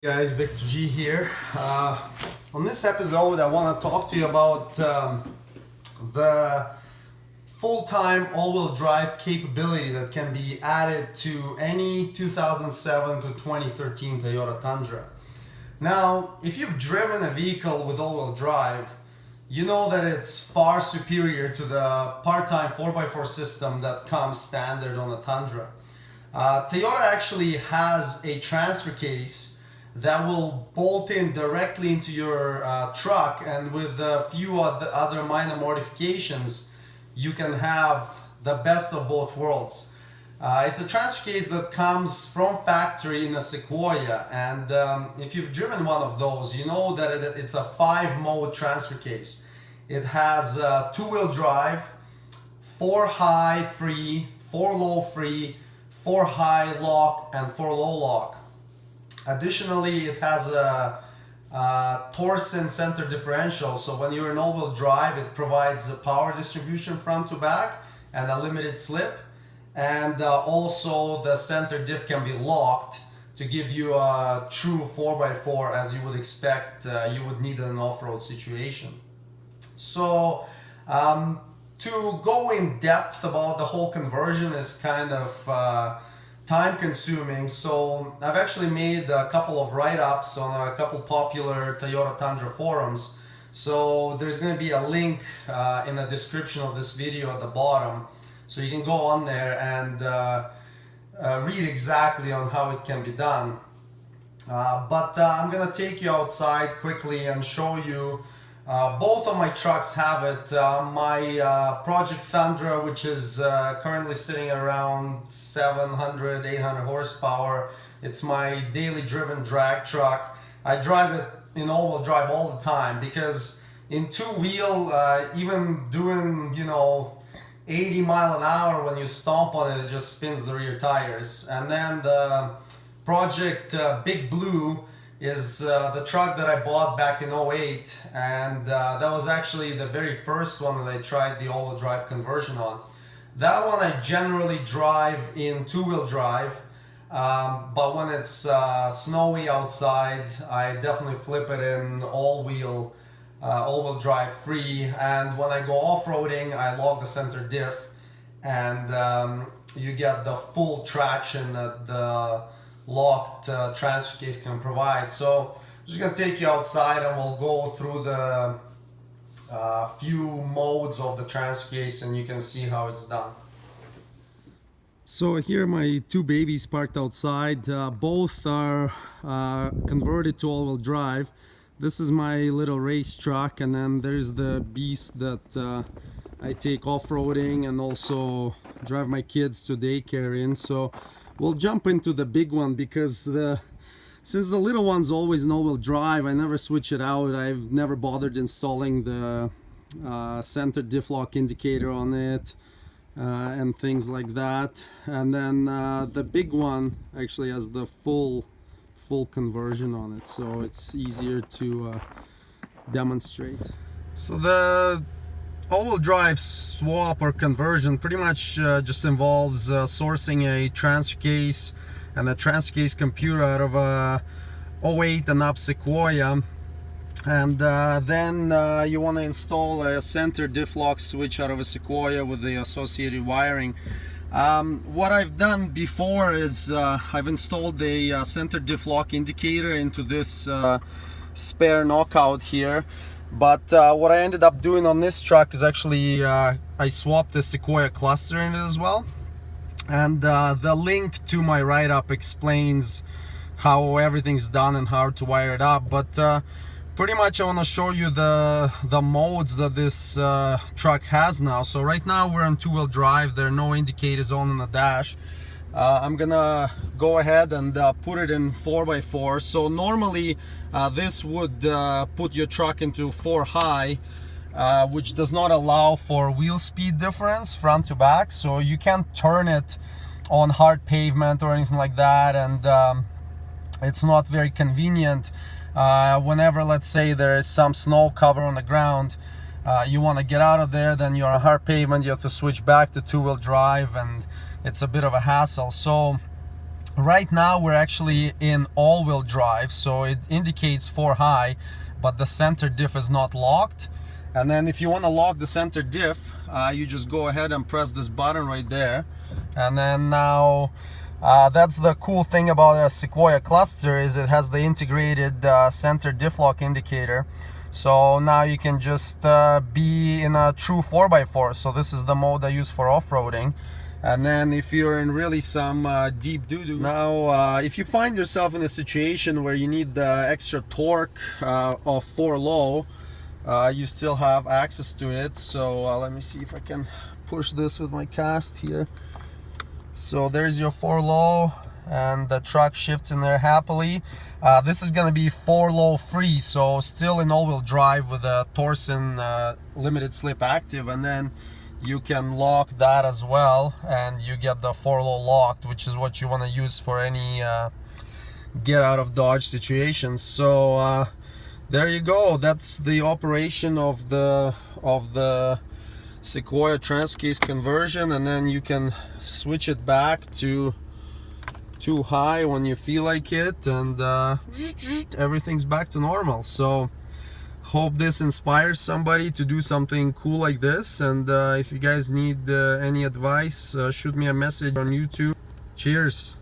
Guys, Victor G here. On this episode, I want to talk to you about the full-time all-wheel drive capability that can be added to any 2007 to 2013 Toyota Tundra. Now, if you've driven a vehicle with all-wheel drive, you know that it's far superior to the part-time 4x4 system that comes standard on the Tundra. Toyota actually has a transfer case that will bolt in directly into your truck, and with a few other minor modifications you can have the best of both worlds. It's a transfer case that comes from factory in a Sequoia, and if you've driven one of those, you know that it's a 5-mode transfer case. It has 2-wheel drive, 4 high free, 4 low free, 4 high lock, and 4 low lock. Additionally, it has a torsion center differential, so when you're in all-wheel drive, it provides a power distribution front to back and a limited slip. And also the center diff can be locked to give you a true 4x4 as you would expect you would need in an off-road situation. So to go in depth about the whole conversion is kind of time consuming, so I've actually made a couple of write-ups on a couple popular Toyota Tundra forums. So there's going to be a link in the description of this video at the bottom, so you can go on there and read exactly on how it can be done. But I'm going to take you outside quickly and show you. Both of my trucks have it. My Project Tundra, which is currently sitting around 700, 800 horsepower. It's my daily driven drag truck. I drive it in all-wheel drive all the time because in two-wheel, even doing 80 mile an hour, when you stomp on it, it just spins the rear tires. And then the Project Big Blue is the truck that I bought back in 08, and that was actually the very first one that I tried the all-wheel drive conversion on. That one I generally drive in two-wheel drive, but when it's snowy outside, I definitely flip it in all-wheel drive free. And when I go off-roading, I lock the center diff, and you get the full traction that the locked transfer case can provide. So I'm just going to take you outside and we'll go through the few modes of the transfer case, and you can see how it's done. So here are my two babies parked outside. Both are converted to all-wheel drive. This is my little race truck, and then there's the beast that I take off-roading and also drive my kids to daycare in. So we'll jump into the big one because since the little one's always in all-wheel drive, I never switch it out. I've never bothered installing the center diff lock indicator on it and things like that. And then the big one actually has the full conversion on it, so it's easier to demonstrate. So the all-wheel drive swap or conversion pretty much just involves sourcing a transfer case and a transfer case computer out of a 08 and up Sequoia, and then you want to install a center diff lock switch out of a Sequoia with the associated wiring. What I've done before is I've installed a center diff lock indicator into this spare knockout here. But what I ended up doing on this truck is actually I swapped the Sequoia cluster in it as well, and the link to my write-up explains how everything's done and how to wire it up. But pretty much I want to show you the modes that this truck has now. So right now we're on two-wheel drive. There are no indicators on the dash. I'm gonna go ahead and put it in 4x4. So normally this would put your truck into 4 high, which does not allow for wheel speed difference front to back, so you can't turn it on hard pavement or anything like that, and it's not very convenient whenever, let's say, there is some snow cover on the ground. You want to get out of there, then you're on hard pavement, you have to switch back to two-wheel drive, and it's a bit of a hassle. So Right now we're actually in all-wheel drive, so it indicates 4 high, but the center diff is not locked. And then if you want to lock the center diff, you just go ahead and press this button right there. And then now that's the cool thing about a Sequoia cluster, is it has the integrated center diff lock indicator. So now you can just be in a true 4x4. So this is the mode I use for off-roading. And then if you're in really some deep doo-doo, now if you find yourself in a situation where you need the extra torque of 4 low, you still have access to it. So let me see if I can push this with my cast here. So there's your 4 low, and the truck shifts in there happily. This is going to be 4 low free, so still in all-wheel drive with a Torsen limited slip active, and then you can lock that as well, and you get the 4 low locked, which is what you want to use for any get out of Dodge situations. So there you go. That's the operation of the Sequoia transfer case conversion, and then you can switch it back to 2 high when you feel like it, and everything's back to normal. So hope this inspires somebody to do something cool like this. And if you guys need any advice, shoot me a message on YouTube. Cheers.